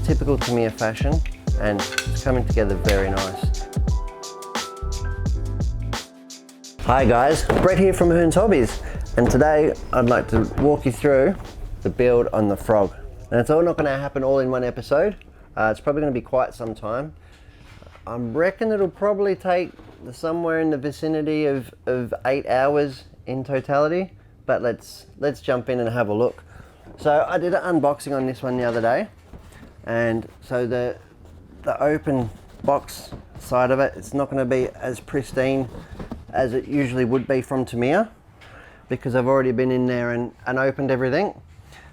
typical Tamiya fashion, and it's coming together very nice. Hi guys, Brett here from Hearns Hobbies, and today I'd like to walk you through the build on the Frog. Now it's all not going to happen all in one episode. It's probably going to be quite some time. I reckon it'll probably take somewhere in the vicinity of 8 hours in totality, but let's jump in and have a look. So I did an unboxing on this one the other day, and so the open box side of it, it's not going to be as pristine as it usually would be from Tamiya, because I've already been in there and opened everything.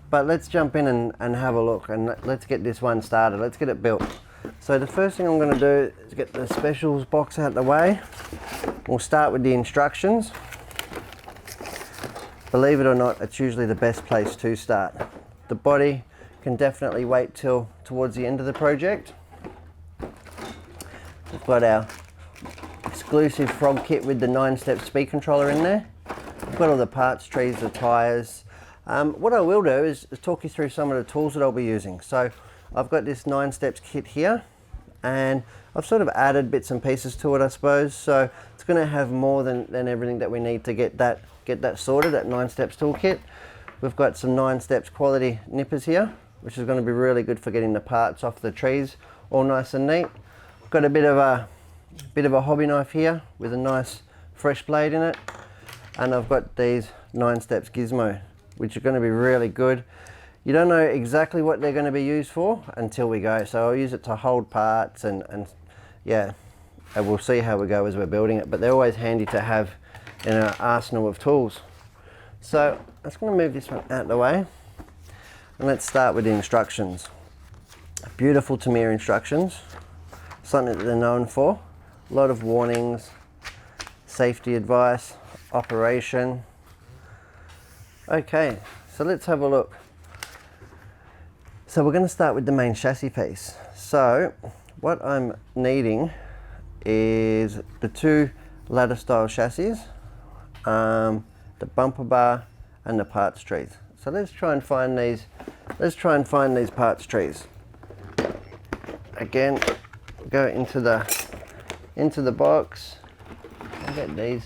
But let's jump in and have a look, and let's get this one started. Let's get it built. So the first thing I'm going to do is get the specials box out of the way. We'll start with the instructions. Believe it or not, it's usually the best place to start. The body can definitely wait till towards the end of the project. We've got our exclusive Frog kit with the 9-step speed controller in there. We've got all the parts trees, the tyres. What I will do is talk you through some of the tools that I'll be using. So I've got this 9-steps kit here, and I've sort of added bits and pieces to it, I suppose. So it's going to have more than everything that we need to get that sorted, that 9-steps toolkit. We've got some 9-steps quality nippers here, which is going to be really good for getting the parts off the trees all nice and neat. I've got a bit of a hobby knife here with a nice fresh blade in it, and I've got these 9-steps Gizmo, which are going to be really good. You don't know exactly what they're going to be used for until we go. So I'll use it to hold parts and yeah, and we'll see how we go as we're building it. But they're always handy to have in our arsenal of tools. So I'm just going to move this one out of the way, and let's start with the instructions. Beautiful Tamiya instructions, something that they're known for. A lot of warnings, safety advice, operation. Okay, so let's have a look. So we're going to start with the main chassis piece. So what I'm needing is the 2 ladder style chassis, the bumper bar and the parts trees. So let's try and find these parts trees. Again, go into the box and get these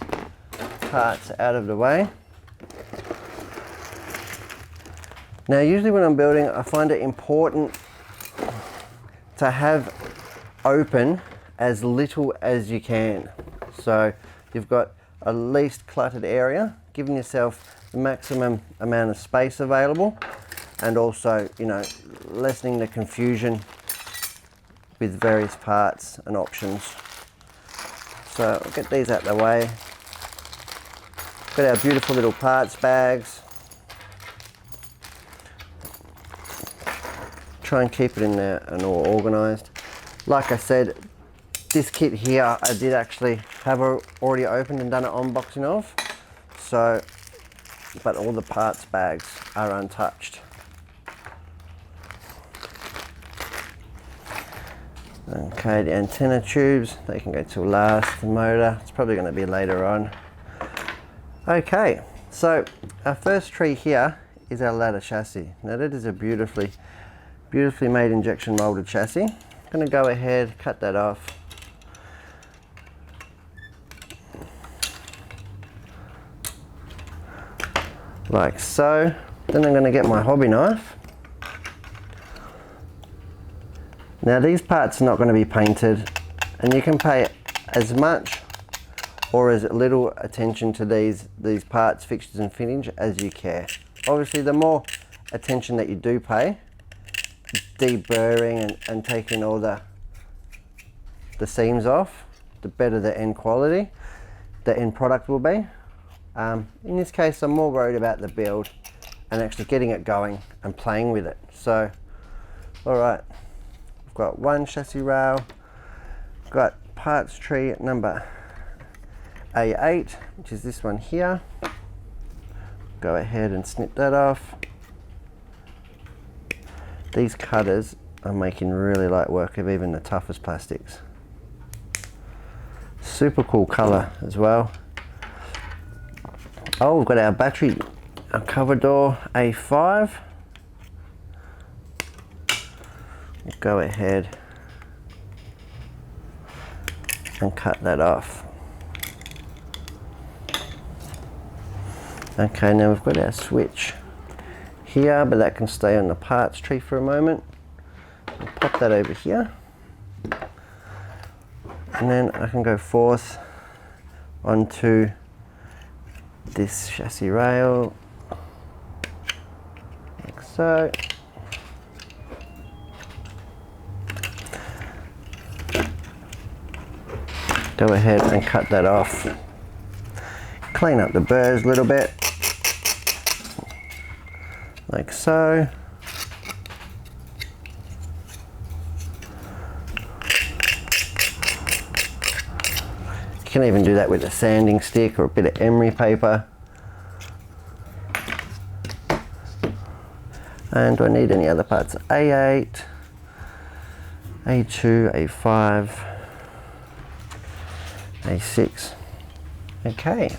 parts out of the way. Now usually when I'm building, I find it important to have open as little as you can. So you've got a least cluttered area, giving yourself the maximum amount of space available, and also, you know, lessening the confusion with various parts and options. So I'll get these out of the way. Got our beautiful little parts bags. Try and keep it in there and all organized. Like I said, this kit here I did actually have already opened and done an unboxing of, so but all the parts bags are untouched. Okay, the antenna tubes, they can go till last. The motor, it's probably going to be later on. Okay, so our first tree here is our ladder chassis. Now that is a beautifully made injection molded chassis. I'm going to go ahead, cut that off. Like so. Then I'm going to get my hobby knife. Now these parts are not going to be painted, and you can pay as much or as little attention to these parts, fixtures and fittings as you care. Obviously the more attention that you do pay, deburring and taking all the seams off, the better the end quality, the end product will be. In this case I'm more worried about the build and actually getting it going and playing with it. So alright, we've got one chassis rail, got parts tree at number A8, which is this one here. Go ahead and snip that off. These cutters are making really light work of even the toughest plastics. Super cool colour as well. Oh, we've got our battery, our cover door A5. go ahead and cut that off. Okay, now we've got our switch here, but that can stay on the parts tree for a moment. I'll pop that over here, and then I can go forth onto this chassis rail, like so. Go ahead and cut that off. Clean up the burrs a little bit, like so. You can even do that with a sanding stick or a bit of emery paper. And do I need any other parts? A8, A2, A5, A6. Okay.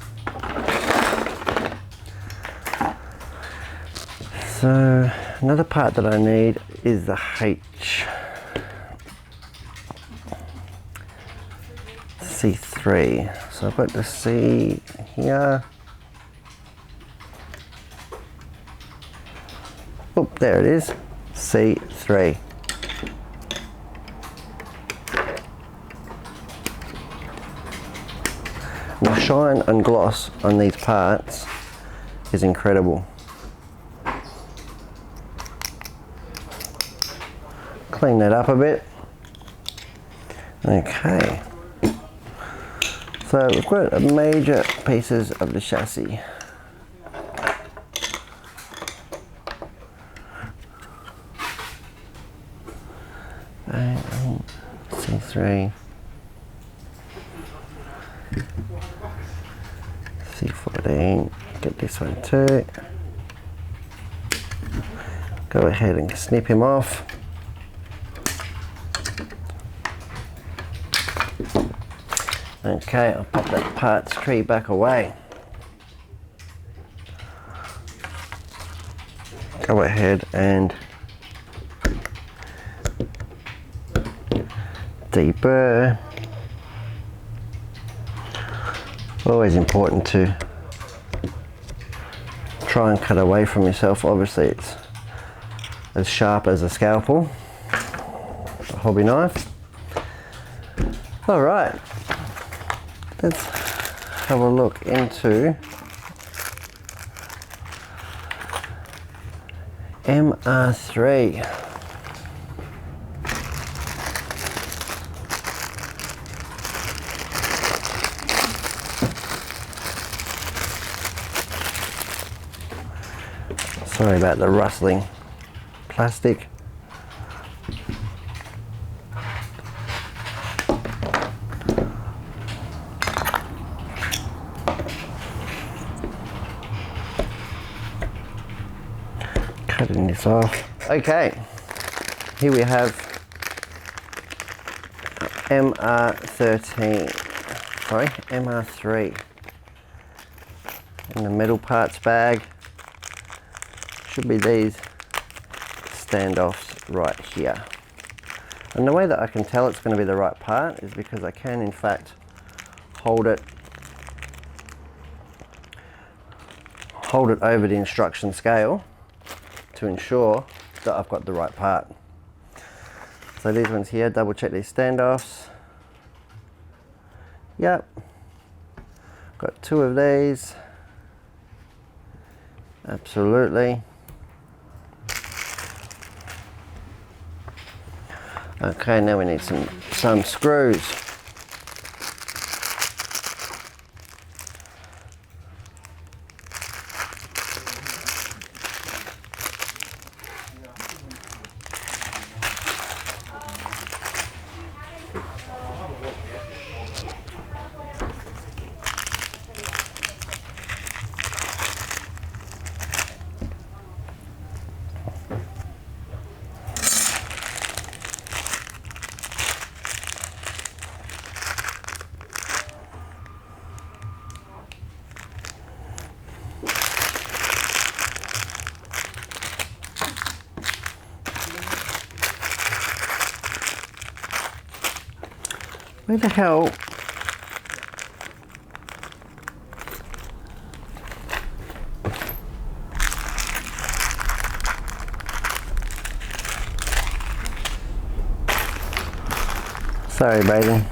So another part that I need is the C3. So I've got the C here. Oh, there it is, C3. The shine and gloss on these parts is incredible. Clean that up a bit. Okay. So we've got major pieces of the chassis. C3. C14, get this one too. Go ahead and snip him off. Okay, I'll pop that parts tree back away. Go ahead and deburr. Always important to try and cut away from yourself. Obviously it's as sharp as a scalpel, a hobby knife. Alright, let's have a look into MR3. Sorry about the rustling plastic. Cutting this off. Okay, here we have MR3 in the metal parts bag. Should be these standoffs right here. And the way that I can tell it's going to be the right part is because I can in fact hold it over the instruction scale to ensure that I've got the right part. So these ones here, double check these standoffs. Yep, got two of these. Absolutely. Okay, now we need some screws. Where the hell? Sorry, baby.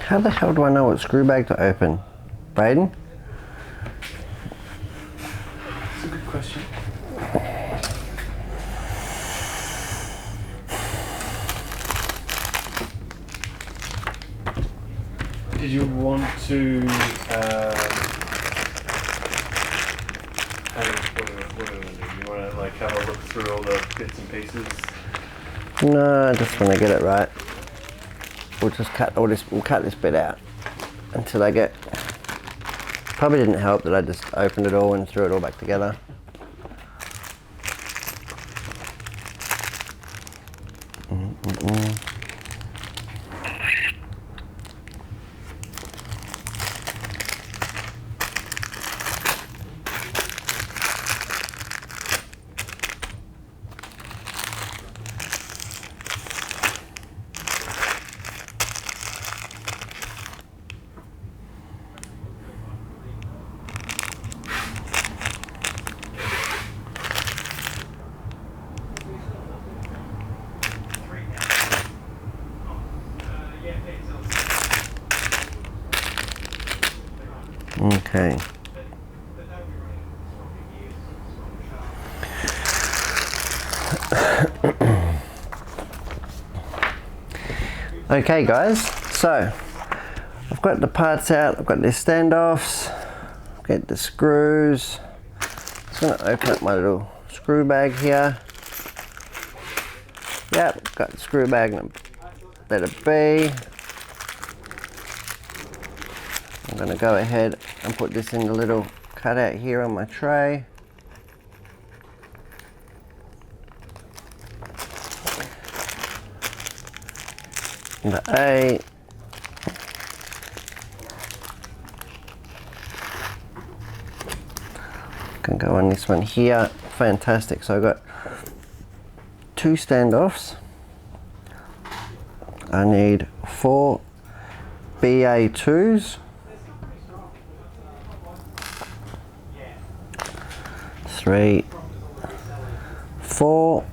How the hell do I know what screw bag to open? Braden? That's a good question. Did you want to you want to like have a look through all the bits and pieces? No, I just want to get it right. We'll just cut all this. We'll cut this bit out until I get. Probably didn't help that I just opened it all and threw it all back together. Okay. Okay guys, so I've got the parts out, I've got the standoffs, get the screws. Just going to open up my little screw bag here. Yep, got the screw bag and let it be. I'm going to go ahead and put this in the little cutout here on my tray. The A. Can go on this one here. Fantastic. So I've got two standoffs. I need 4 BA2s. 3, 4,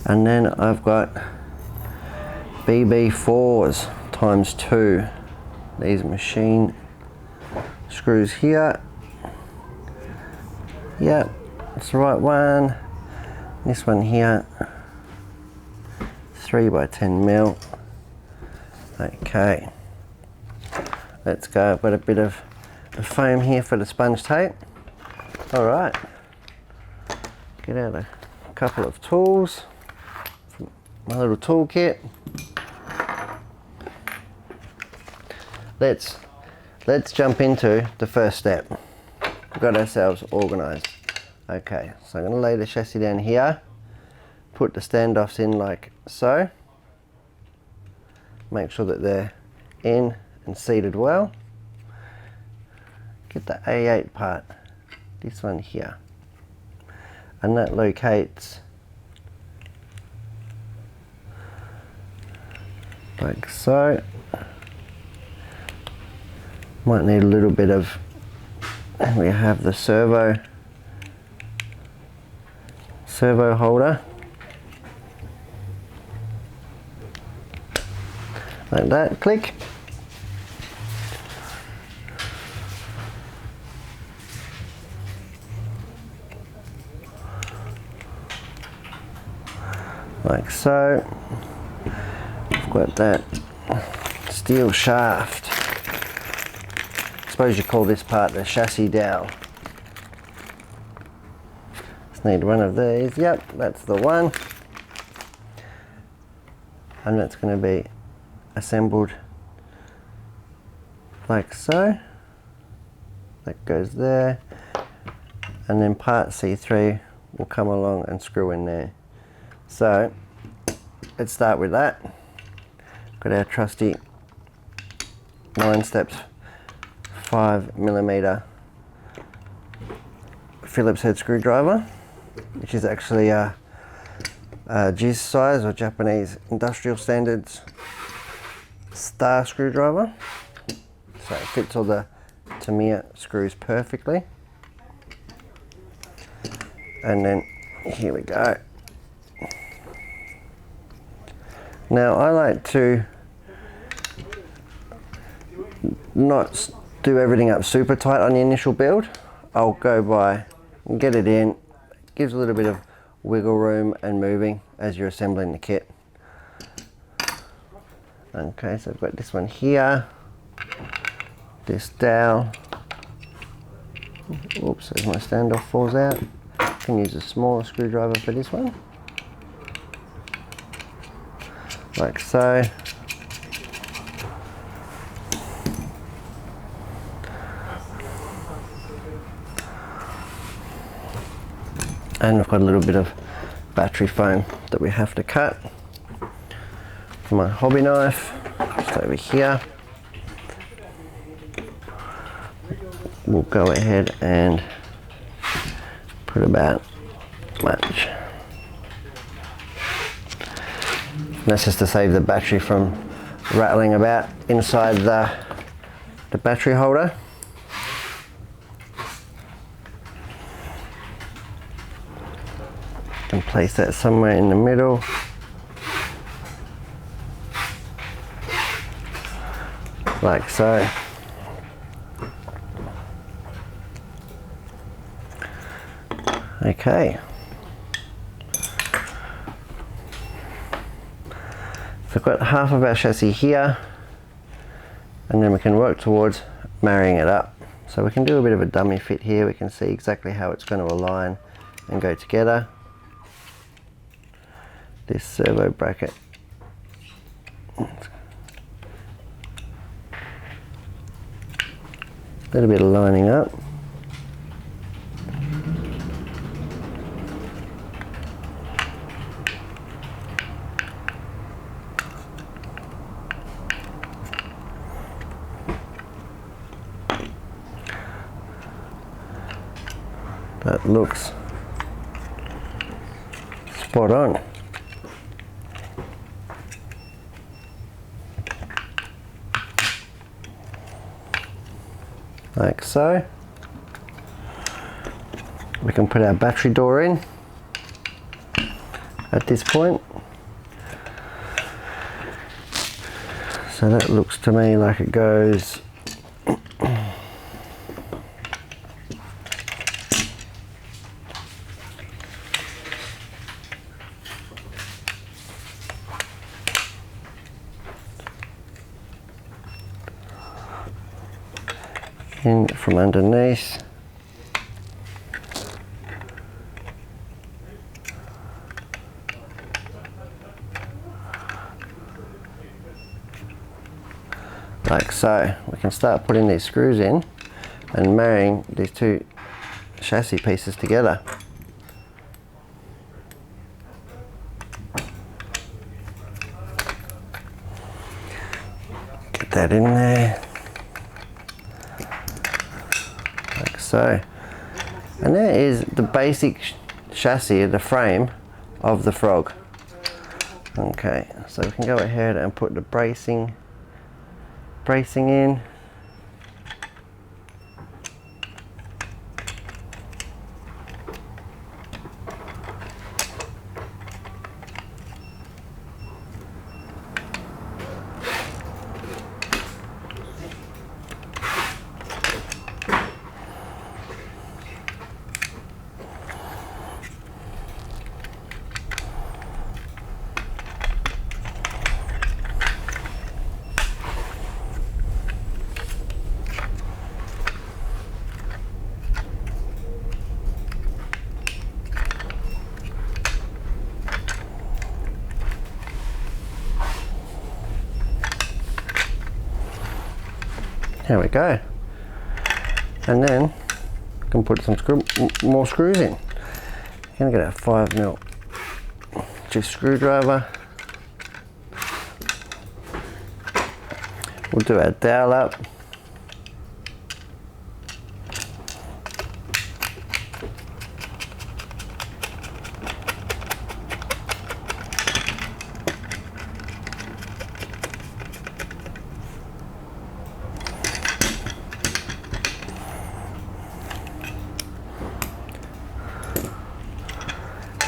and then I've got BB4s times 2. These machine screws here. Yep, that's the right one. This one here, 3 by 10 mil. Okay, let's go. I've got a bit of foam here for the sponge tape. All right, get out a couple of tools from my little tool kit. let's jump into the first step. We've got ourselves organized. Okay, so I'm going to lay the chassis down here, put the standoffs in like so, make sure that they're in and seated well. Get the A8 part, this one here, and that locates like so. Might need a little bit of, and we have the servo holder like that, click. Like so. I've got that steel shaft. I suppose you call this part the chassis dowel. Just need one of these. Yep, that's the one. And that's going to be assembled like so. That goes there. And then part C3 will come along and screw in there. So let's start with that. Got our trusty NINESTEPS 5mm Phillips head screwdriver, which is actually a Giz size, or Japanese industrial standards star screwdriver. So it fits all the Tamiya screws perfectly. And then here we go. Now I like to not do everything up super tight on the initial build. I'll go by and get it in. Gives a little bit of wiggle room and moving as you're assembling the kit. Okay, so I've got this one here, this dowel. Oops, as my standoff falls out. I can use a smaller screwdriver for this one. Like so. And I've got a little bit of battery foam that we have to cut. My hobby knife, just over here. We'll go ahead and put about much. That's just to save the battery from rattling about inside the battery holder. And place that somewhere in the middle. Like so. Okay. So I've got half of our chassis here, and then we can work towards marrying it up. So we can do a bit of a dummy fit here. We can see exactly how it's going to align and go together. This servo bracket. A little bit of lining up. That looks spot on. Like so. We can put our battery door in at this point. So that looks to me like it goes in from underneath. like so. We can start putting these screws in and marrying these two chassis pieces together. Get that in there, like so. And there is the basic chassis of the frame of the Frog. Okay, so we can go ahead and put the bracing in. There we go. And then we can put some more screws in. I'm gonna get a 5mm just screwdriver. We'll do our dowel up.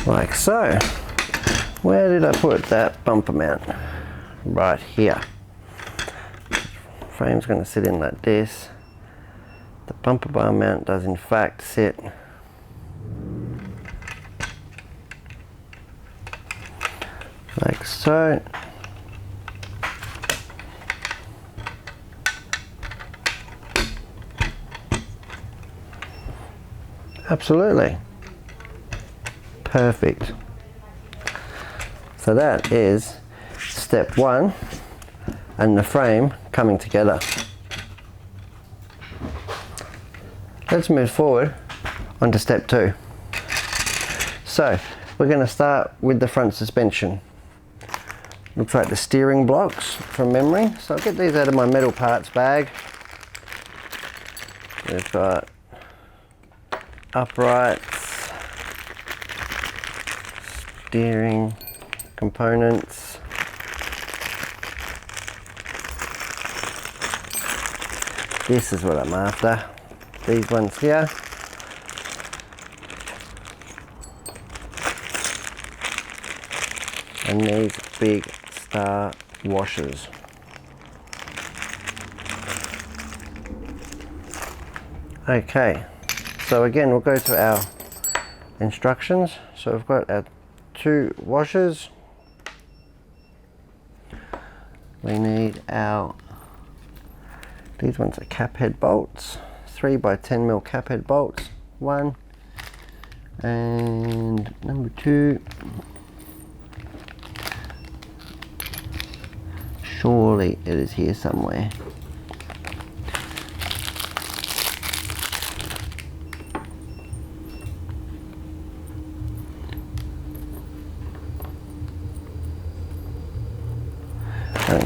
Like so. Where did I put that bumper mount? Right here. Frame's going to sit in like this. The bumper bar mount does in fact sit like so. Absolutely. Perfect. So that is step one and the frame coming together. Let's move forward onto step two. So we're going to start with the front suspension. Looks like the steering blocks from memory. So I'll get these out of my metal parts bag. We've got uprights, steering components, this is what I'm after, these ones here, and these big star washers. Okay, so again we'll go to our instructions. So we've got our 2 washers. We need our, these ones are cap head bolts, 3 by 10mm cap head bolts, 1 and number 2. Surely it is here somewhere.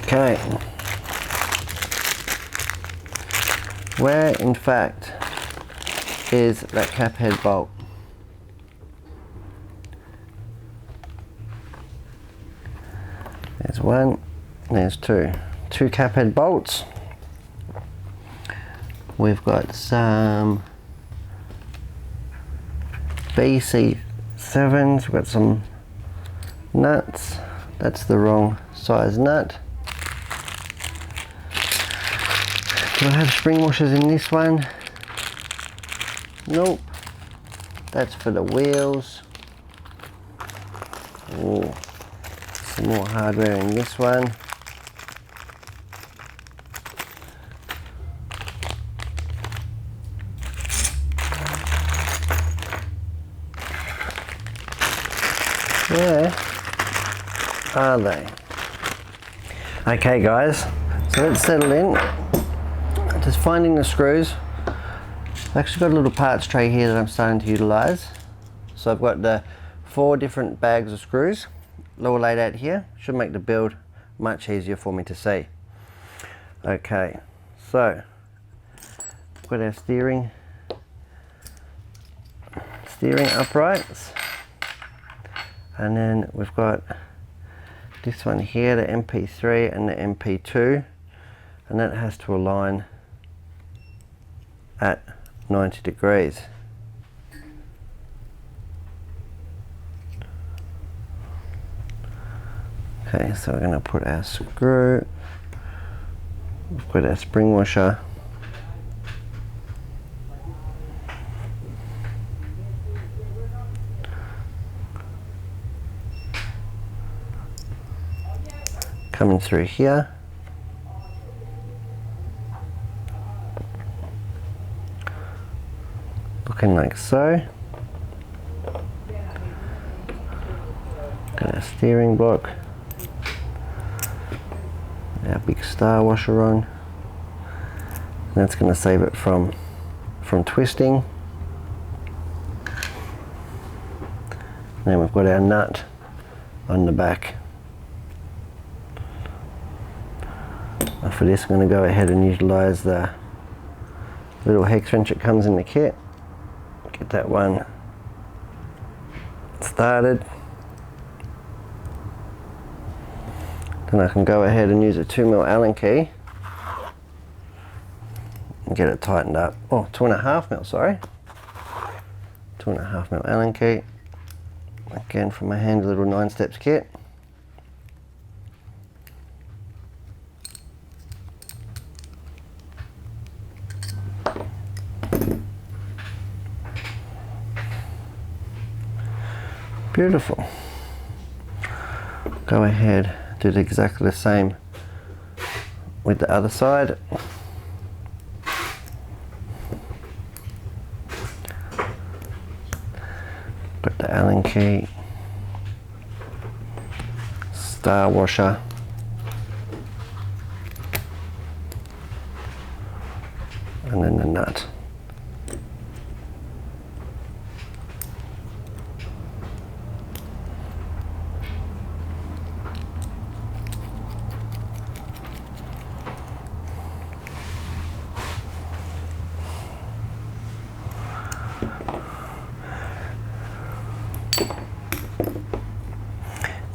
Okay, where in fact is that cap head bolt? There's 1, there's 2. 2 cap head bolts. We've got some BC7s, we've got some nuts. That's the wrong size nut. Do I have spring washers in this one? Nope. That's for the wheels. Oh, some more hardware in this one. Where are they? Okay guys, So let's settle in. Just finding the screws. I've actually got a little parts tray here that I'm starting to utilize. So I've got the 4 different bags of screws all laid out here. Should make the build much easier for me to see. Okay, so we've got our steering uprights, and then we've got this one here, the MP3 and the MP2, and that has to align at 90 degrees. Okay, so we're going to put our screw, we've got our spring washer, coming through here. Looking like so. Got our steering block. Our big star washer on. That's going to save it from twisting. Then we've got our nut on the back. For this, I'm going to go ahead and utilize the little hex wrench that comes in the kit. Get that one started. Then I can go ahead and use a 2mm Allen key and get it tightened up. Oh, 2.5mm, sorry. 2.5mm Allen key. Again from my handy little 9-steps kit. Beautiful. Go ahead, do exactly the same with the other side. Got the Allen key, star washer, and then the nut.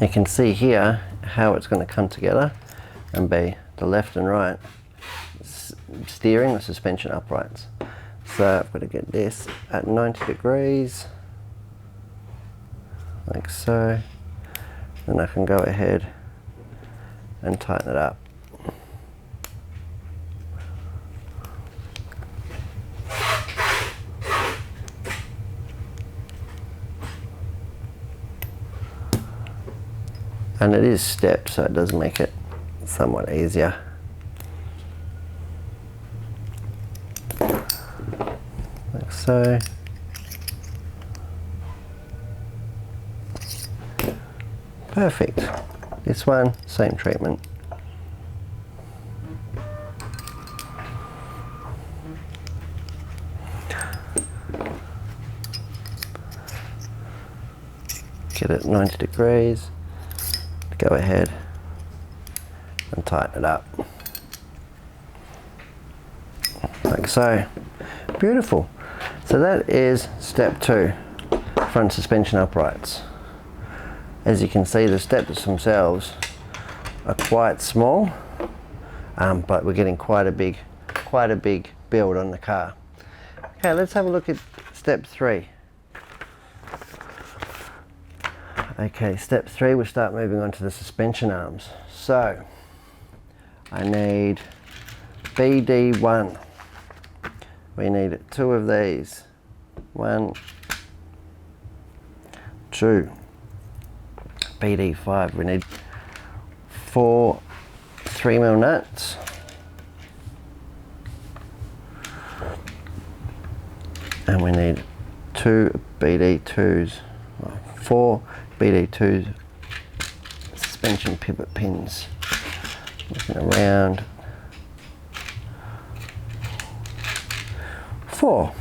You can see here how it's going to come together and be the left and right steering the suspension uprights. So I've got to get this at 90 degrees, like so. Then I can go ahead and tighten it up. And it is stepped, so it does make it somewhat easier. Like so. Perfect. This one, same treatment. Get it 90 degrees. Go ahead and tighten it up. Like so. Beautiful. So that is step 2, front suspension uprights. As you can see, the steps themselves are quite small, but we're getting quite a big build on the car. Okay, let's have a look at step 3. Okay, step 3, we start moving on to the suspension arms. So, I need BD1. We need 2 of these. 1, 2. BD5, we need 4 3mm nuts. And we need 2 BD2s, 4 BD2 suspension pivot pins. Looking around, 4.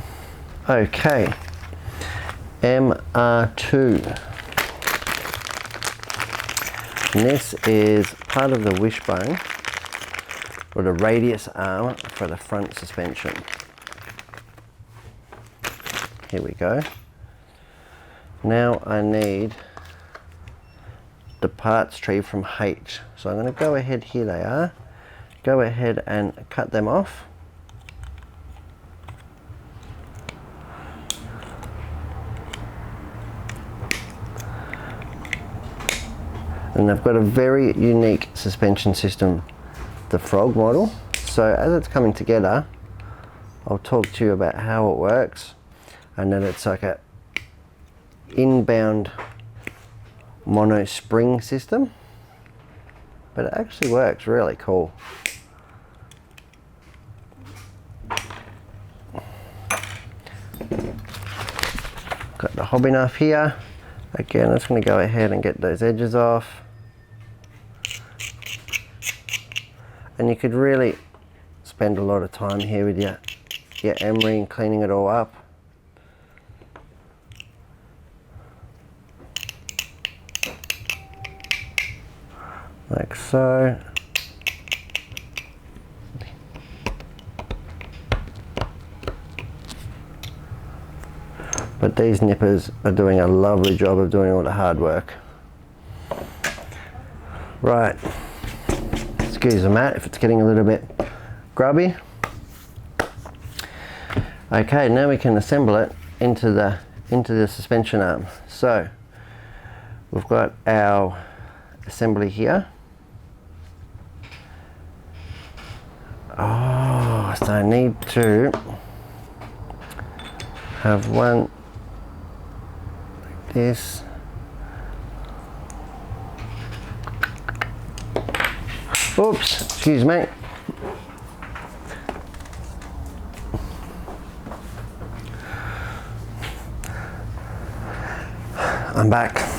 Okay, MR2. And this is part of the wishbone, or the radius arm for the front suspension. Here we go. Now I need the parts tree from H. So I'm going to go ahead, here they are, go ahead and cut them off. And they've got a very unique suspension system, the Frog model. So as it's coming together, I'll talk to you about how it works, and then it's like a inbound mono spring system, but it actually works really cool. Got the hobby knife here. Again, I'm just going to go ahead and get those edges off. And you could really spend a lot of time here with your emery and cleaning it all up. Like so. But these nippers are doing a lovely job of doing all the hard work. Right, excuse the mat if it's getting a little bit grubby. Okay, now we can assemble it into the suspension arm. So we've got our assembly here. Oh, so I need to have one like this. Oops, excuse me. I'm back.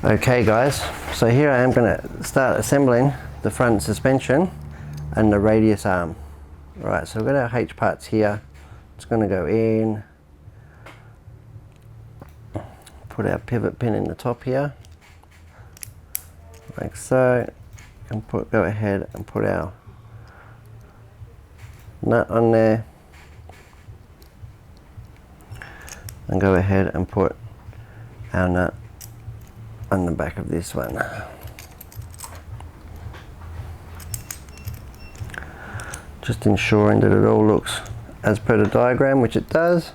Okay guys, so here I am going to start assembling the front suspension and the radius arm. Right, so we've got our H parts here. It's going to go in, put our pivot pin in the top here, like so, and go ahead and put our nut on there, and go ahead and put our nut on the back of this one. Just ensuring that it all looks as per the diagram, which it does.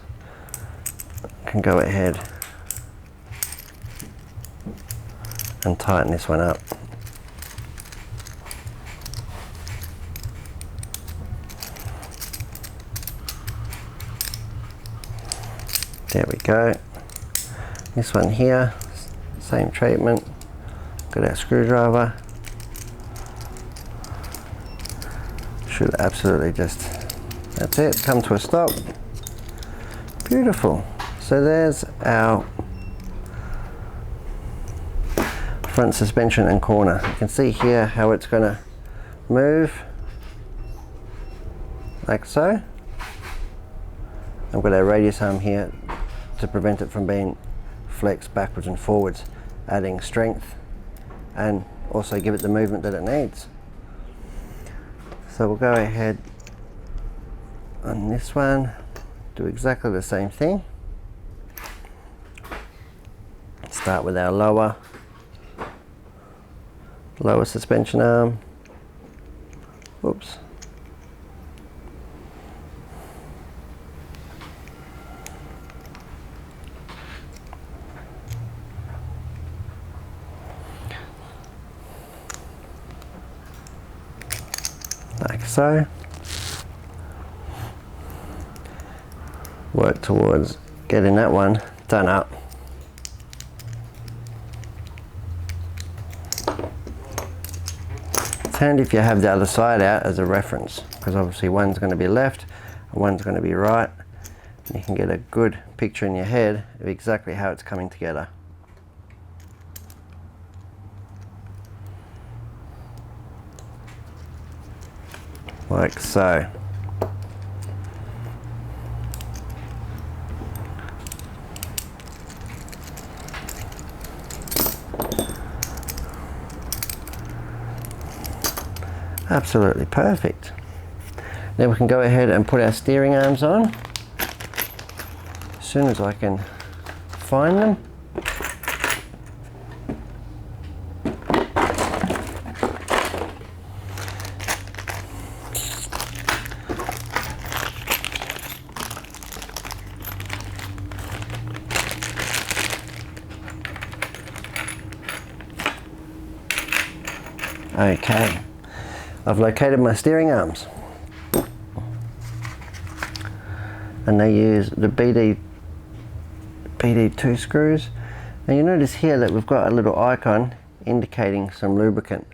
Can go ahead and tighten this one up. There we go. This one here, same treatment. Got our screwdriver. Should absolutely just, that's it, come to a stop. Beautiful. So there's our front suspension and corner. You can see here how it's going to move like so. I've got our radius arm here to prevent it from being flexed backwards and forwards, adding strength and also give it the movement that it needs. So we'll go ahead on this one, do exactly the same thing. Start with our lower suspension arm. Whoops. Like so. Work towards getting that one done up. It's handy if you have the other side out as a reference, because obviously one's going to be left and one's going to be right, and you can get a good picture in your head of exactly how it's coming together. Like so. Absolutely perfect. Then we can go ahead and put our steering arms on as soon as I can find them. Okay, I've located my steering arms, and they use the BD2 screws. And you notice here that we've got a little icon indicating some lubricant.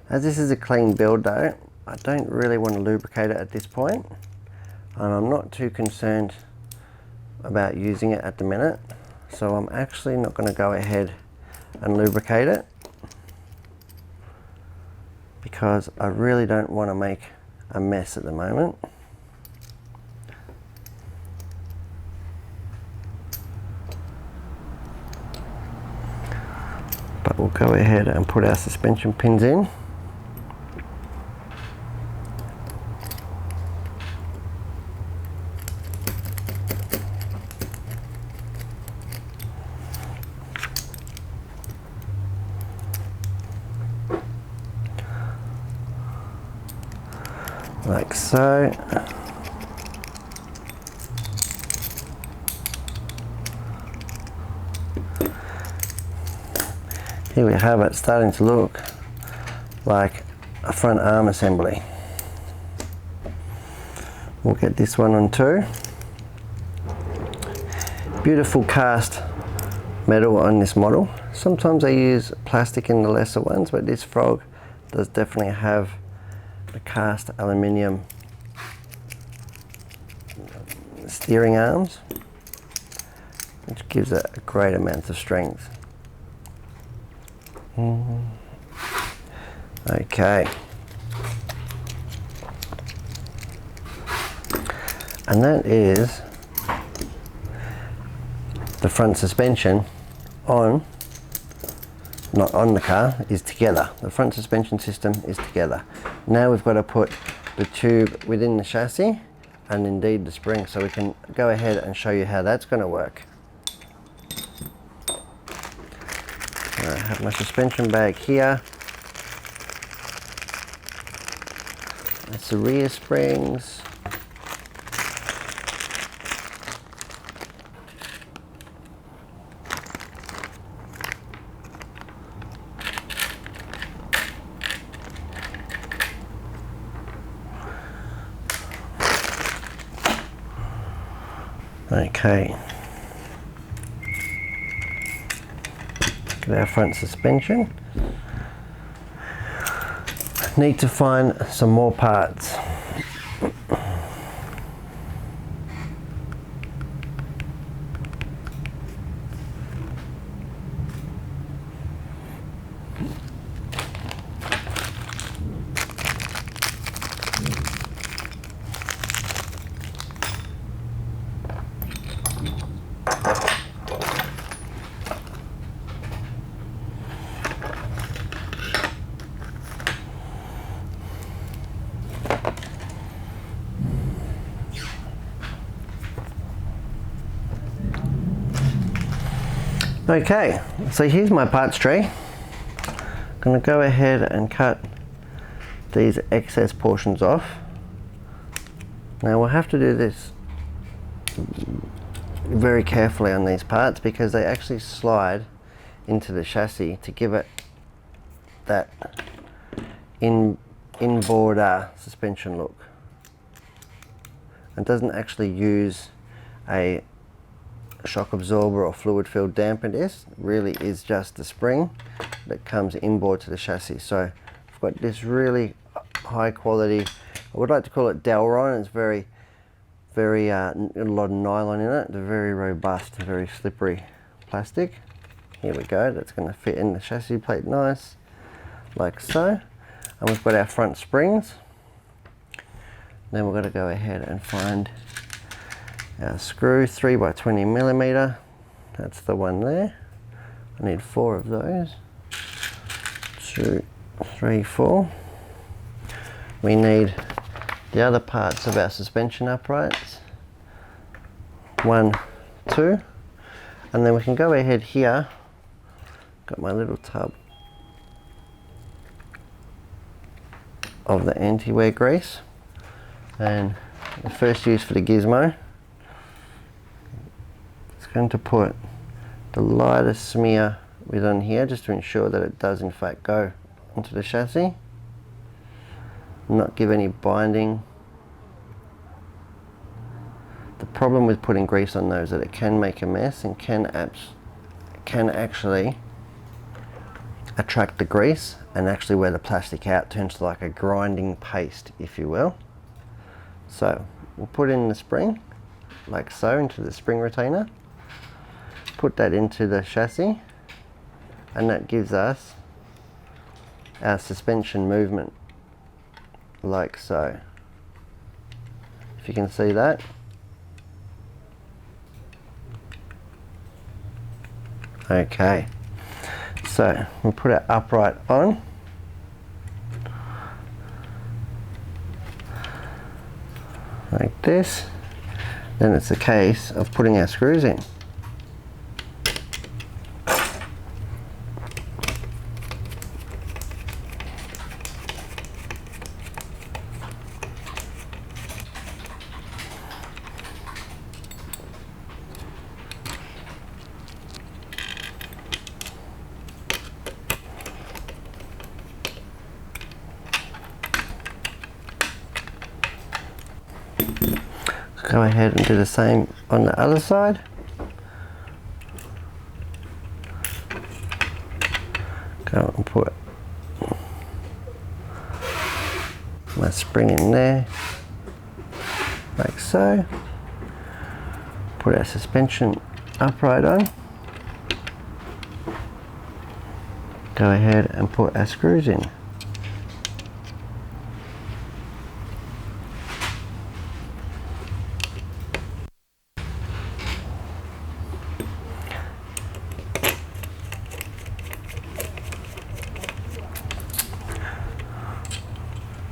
As this is a clean build though, I don't really want to lubricate it at this point, and I'm not too concerned about using it at the minute, so I'm actually not going to go ahead and lubricate it, because I really don't want to make a mess at the moment. But we'll go ahead and put our suspension pins in. Like so. Here we have it, starting to look like a front arm assembly. We'll get this one on too. Beautiful cast metal on this model. Sometimes I use plastic in the lesser ones, but this Frog does definitely have the cast aluminium steering arms, which gives it a great amount of strength. Okay, and that is the front suspension on, not on the car, is together. The front suspension system is together. Now we've got to put the tube within the chassis and indeed the spring, so we can go ahead and show you how that's going to work. I have my suspension bag here. That's the rear springs. Okay. Look at our front suspension. Need to find some more parts. Okay, so here's my parts tray. I'm going to go ahead and cut these excess portions off. Now we'll have to do this very carefully on these parts because they actually slide into the chassis to give it that inboard suspension look. It doesn't actually use a shock absorber or fluid filled damper disc. It really is just the spring that comes inboard to the chassis. So I've got this really high quality, I would like to call it Delron. It's very a lot of nylon in it. They're very robust, very slippery plastic. Here we go, that's going to fit in the chassis plate nice, like so. And we've got our front springs. Then we're going to go ahead and find our screw, 3x20mm. That's the one there. I need 4 of those. 2, 3, 4. We need the other parts of our suspension uprights. 1, 2. And then we can go ahead here. Got my little tub of the anti-wear grease. And the first use for the Gizmo, it's going to put the lightest smear within here just to ensure that it does in fact go onto the chassis, not give any binding. The problem with putting grease on those is that it can make a mess and can actually attract the grease and actually wear the plastic out, turns to like a grinding paste, if you will. So we'll put in the spring like so into the spring retainer, put that into the chassis, and that gives us our suspension movement like so, if you can see that. Okay, so we'll put our upright on. Like this. Then it's a case of putting our screws in. Go ahead and do the same on the other side. Go and put my spring in there, like so. Put our suspension upright on. Go ahead and put our screws in.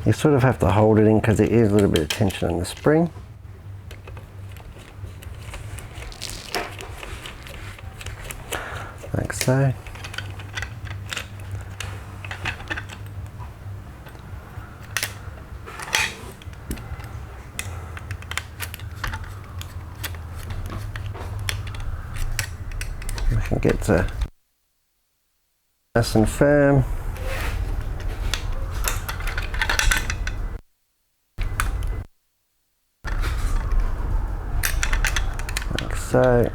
You sort of have to hold it in because there is a little bit of tension on the spring. Like so. We can get to nice and firm. So,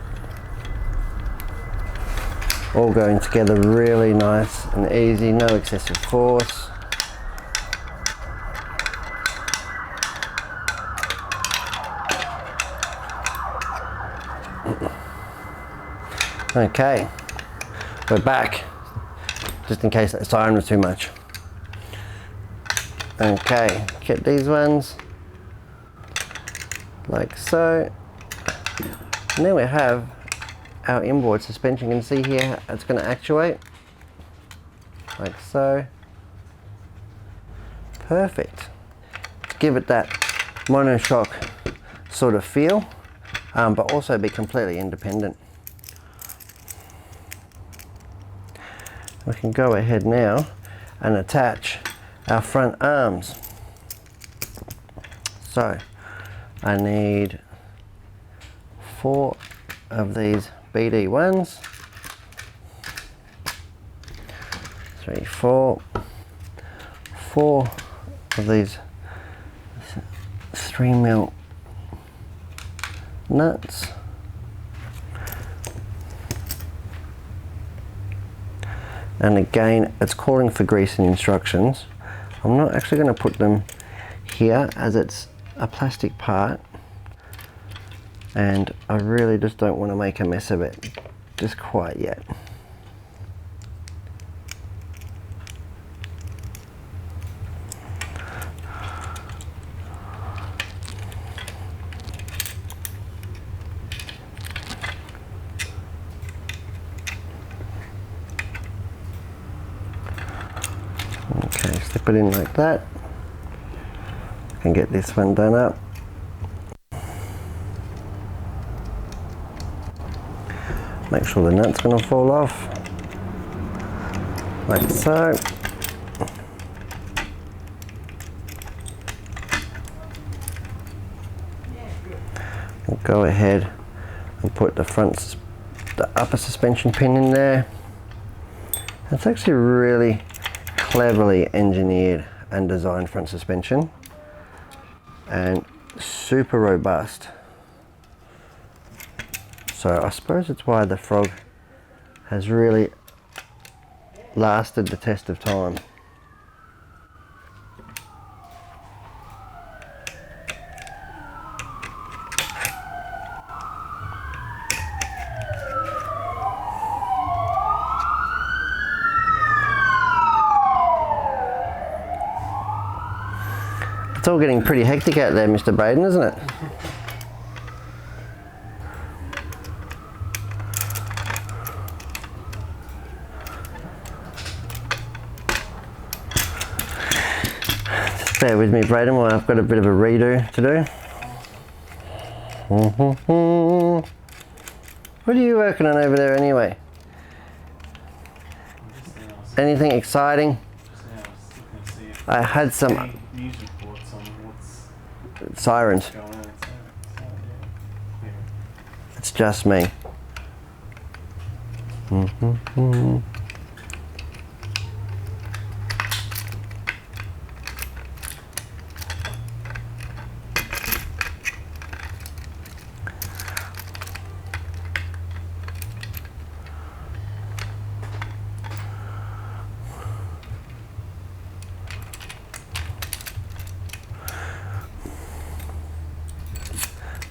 all going together really nice and easy, no excessive force. Okay, we're back, just in case that siren was too much. Okay, get these ones, like so. And then we have our inboard suspension. You can see here it's going to actuate like so. Perfect. To give it that monoshock sort of feel, but also be completely independent. we can go ahead now and attach our front arms. So I need 4 of these BD1s, 3, 4 of these 3mm nuts, and again it's calling for greasing instructions. I'm not actually going to put them here as it's a plastic part and I really just don't want to make a mess of it just quite yet. Okay, slip it in like that. I can get this one done up. Make sure the nut's going to fall off, like so. We'll go ahead and put the upper suspension pin in there. It's actually really cleverly engineered and designed front suspension and super robust. So I suppose it's why the Frog has really lasted the test of time. It's all getting pretty hectic out there, Mr. Braden, isn't it? Just bear with me, Braden, while I've got a bit of a redo to do. What are you working on over there anyway? Anything exciting? I had some sirens. It's just me.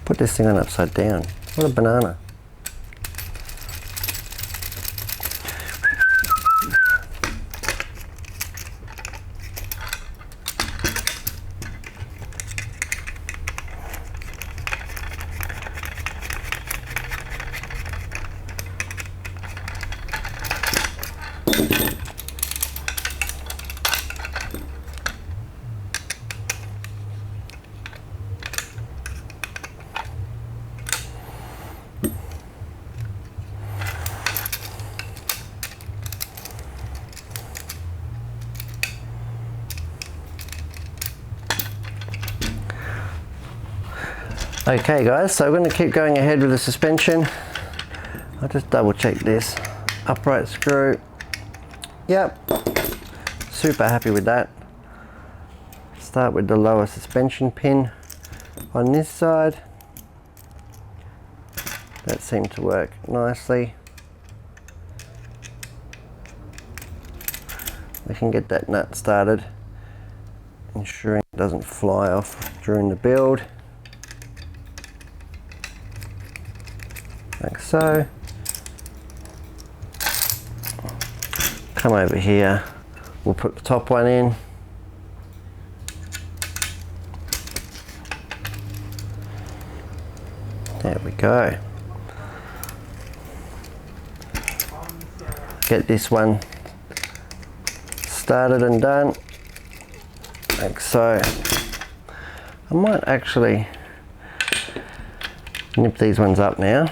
Put this thing on upside down. What a banana. Okay guys, so we're going to keep going ahead with the suspension. I'll just double check this. Upright screw. Yep. Super happy with that. Start with the lower suspension pin on this side. That seemed to work nicely. We can get that nut started, ensuring it doesn't fly off during the build. Like so. Come over here, we'll put the top one in. There we go. Get this one started and done, like so. I might actually nip these ones up now,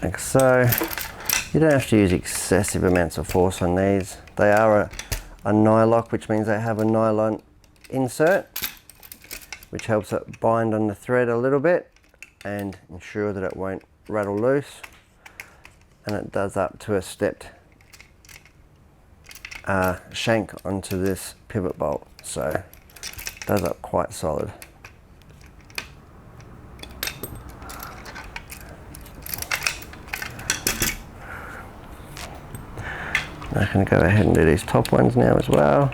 like so. You don't have to use excessive amounts of force on these. They are a nylock, which means they have a nylon insert, which helps it bind on the thread a little bit and ensure that it won't rattle loose. And it does up to a stepped shank onto this pivot bolt, so it does up quite solid. I'm going to go ahead and do these top ones now as well.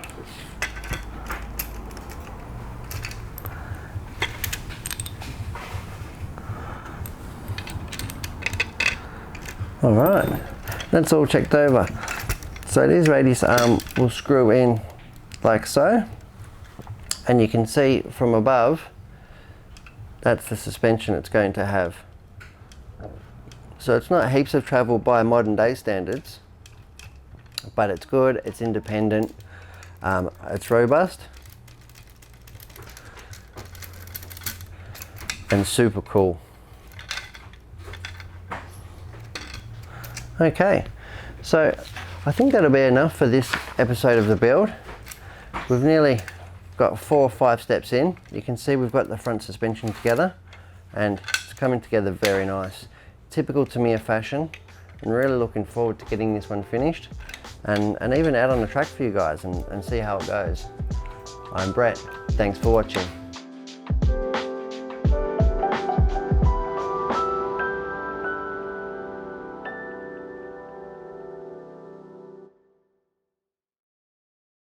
Alright, that's all checked over. So this radius arm will screw in like so, and you can see from above that's the suspension it's going to have. So it's not heaps of travel by modern day standards, but it's good, it's independent, it's robust and super cool. Okay, so I think that'll be enough for this episode of the build. We've nearly got 4 or 5 steps in. You can see we've got the front suspension together and it's coming together very nice. Typical Tamiya fashion. I'm really looking forward to getting this one finished and even out on the track for you guys and see how it goes. I'm Brett, thanks for watching.